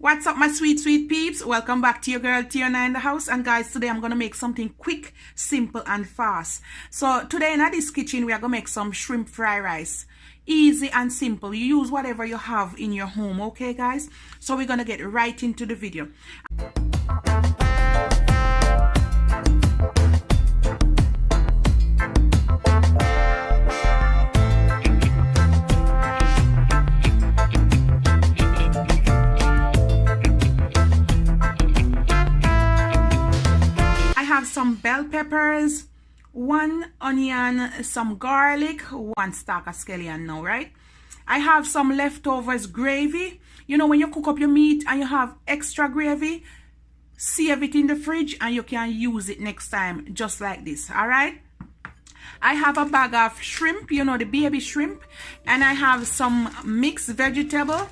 What's up, my sweet peeps? Welcome back to your girl Tiana in the house. And guys, today I'm gonna make something quick, simple and fast. So today in this kitchen we are gonna make some shrimp fried rice. Easy and simple. You use whatever you have in your home, okay guys? So we're gonna get right into the video. Some bell peppers, 1 onion, some garlic, 1 stalk of scallion now, right? I have some leftovers gravy. You know, when you cook up your meat and you have extra gravy, save it in the fridge and you can use it next time just like this, all right? I have a bag of shrimp, you know, the baby shrimp, and I have some mixed vegetable,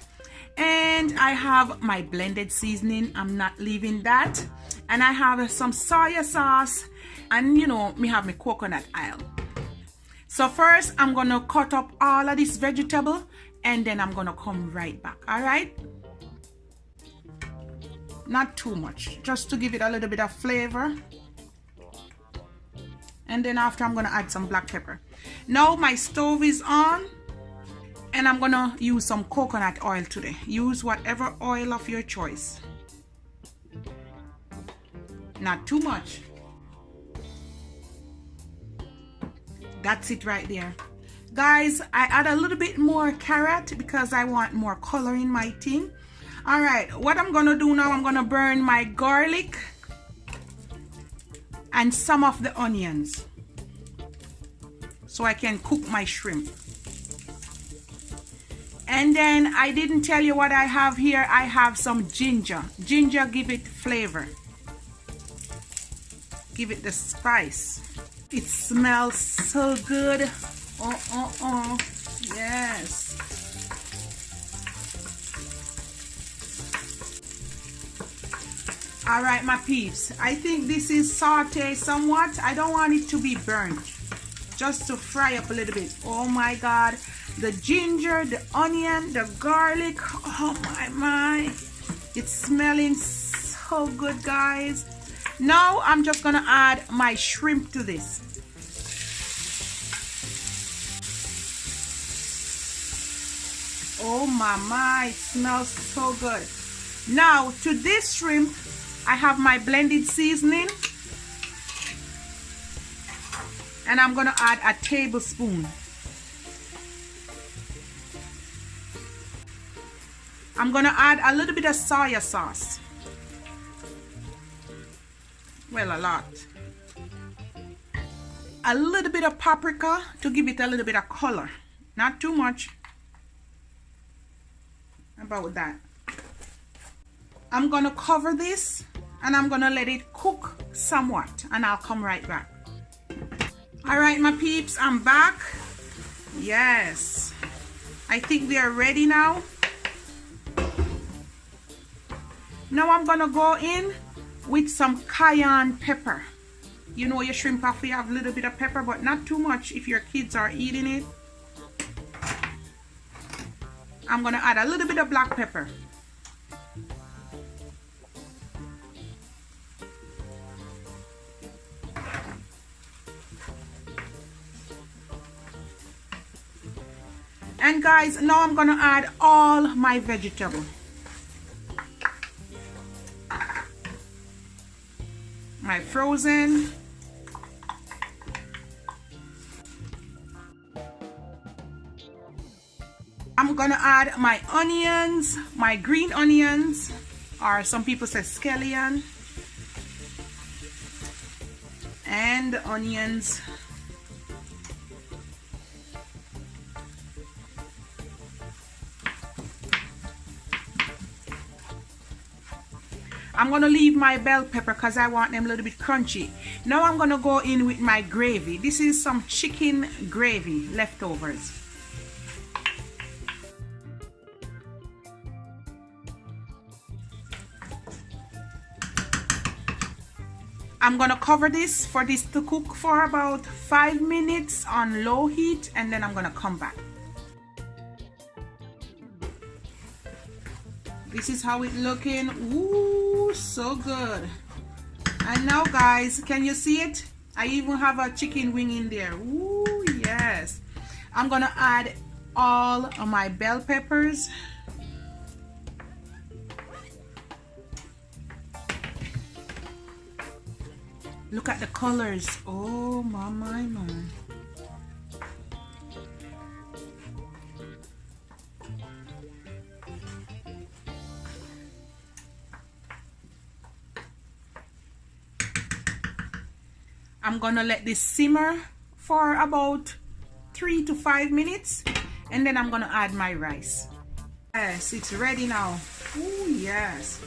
and I have my blended seasoning. I'm not leaving that. And I have some soy sauce, and you know, me have my coconut oil. So first I'm gonna cut up all of this vegetable and then I'm gonna come right back, all right? Not too much, just to give it a little bit of flavor. And then after I'm gonna add some black pepper. Now my stove is on and I'm gonna use some coconut oil today. Use whatever oil of your choice. Not too much. That's it right there. Guys, I add a little bit more carrot because I want more color in my thing. All right, what I'm gonna do now, I'm gonna burn my garlic and some of the onions so I can cook my shrimp. And then I didn't tell you what I have here. I have some ginger. Ginger give it flavor. Give it the spice. It smells so good. Yes. All right, my peeps, I think this is sauté somewhat. I don't want it to be burnt, just to fry up a little bit. Oh my God, the ginger, the onion, the garlic, oh my, it's smelling so good, guys. Now I'm just gonna add my shrimp to this. Oh my, it smells so good. Now to this shrimp, I have my blended seasoning. And I'm gonna add a tablespoon. I'm gonna add a little bit of soy sauce. Well, a lot. A little bit of paprika to give it a little bit of color. Not too much. About that. I'm gonna cover this and I'm gonna let it cook somewhat and I'll come right back. All right, my peeps, I'm back. Yes, I think they are ready now. Now I'm gonna go in with some cayenne pepper. You know, your shrimp have to have a little bit of pepper, but not too much if your kids are eating it. I'm gonna add a little bit of black pepper. And guys, now I'm gonna add all my vegetable. My frozen. I'm gonna add my onions, my green onions, or some people say scallion, and the onions. I'm gonna leave my bell pepper because I want them a little bit crunchy. Now I'm gonna go in with my gravy. This is some chicken gravy leftovers. I'm gonna cover this for this to cook for about 5 minutes on low heat, and then I'm gonna come back. This is how it looking. Ooh, so good. And now guys, can you see it? I even have a chicken wing in there. Ooh, yes. I'm gonna add all of my bell peppers. Look at the colors. Oh my. I'm gonna let this simmer for about 3 to 5 minutes, and then I'm gonna add my rice. Yes, it's ready now. Oh yes.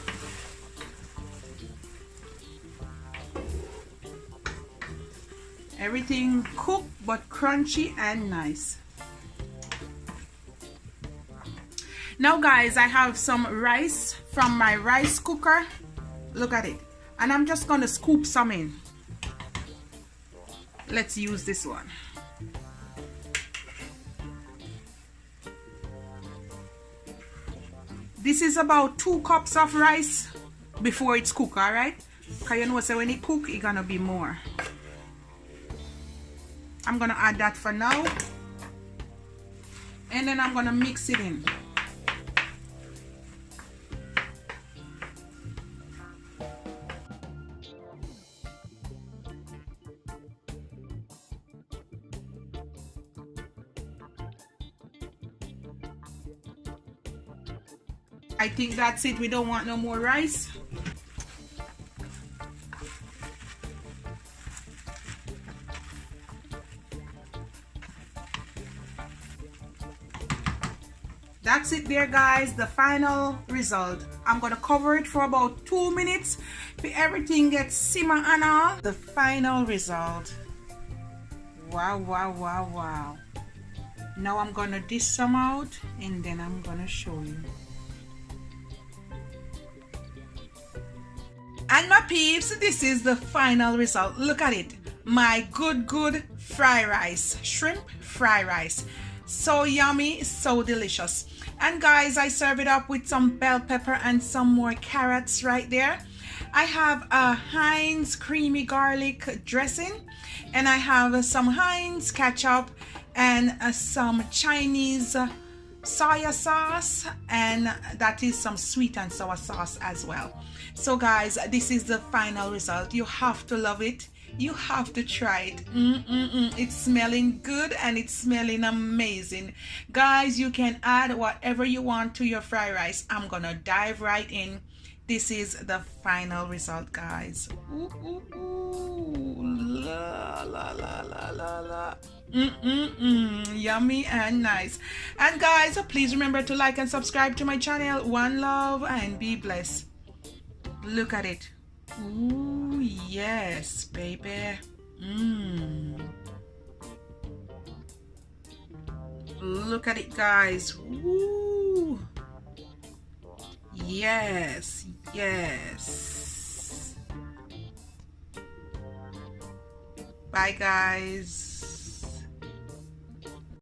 Everything cooked but crunchy and nice. Now guys, I have some rice from my rice cooker. Look at it. And I'm just gonna scoop some in. Let's use this one. This is about 2 cups of rice before it's cooked, alright? Because you know, so when it cook, it's gonna be more. I'm gonna add that for now. And then I'm gonna mix it in. I think that's it. We don't want no more rice. That's it there guys, the final result. I'm gonna cover it for about 2 minutes till everything gets simmer and all. The final result. Wow. Now I'm gonna dish some out and then I'm gonna show you. And my peeps, this is the final result. Look at it. My good fried rice, shrimp fried rice. So yummy, so delicious. And guys, I serve it up with some bell pepper and some more carrots right there. I have a Heinz creamy garlic dressing, and I have some Heinz ketchup and some Chinese soya sauce, and that is some sweet and sour sauce as well. So guys, this is the final result. You have to love it. You have to try it. It's smelling good and it's smelling amazing. Guys, you can add whatever you want to your fried rice. I'm gonna dive right in. This is the final result, guys. La. Yummy and nice. And guys, please remember to like and subscribe to my channel. One love and be blessed. Look at it. Ooh, yes, baby. Look at it, guys. Ooh. Yes. Bye, guys.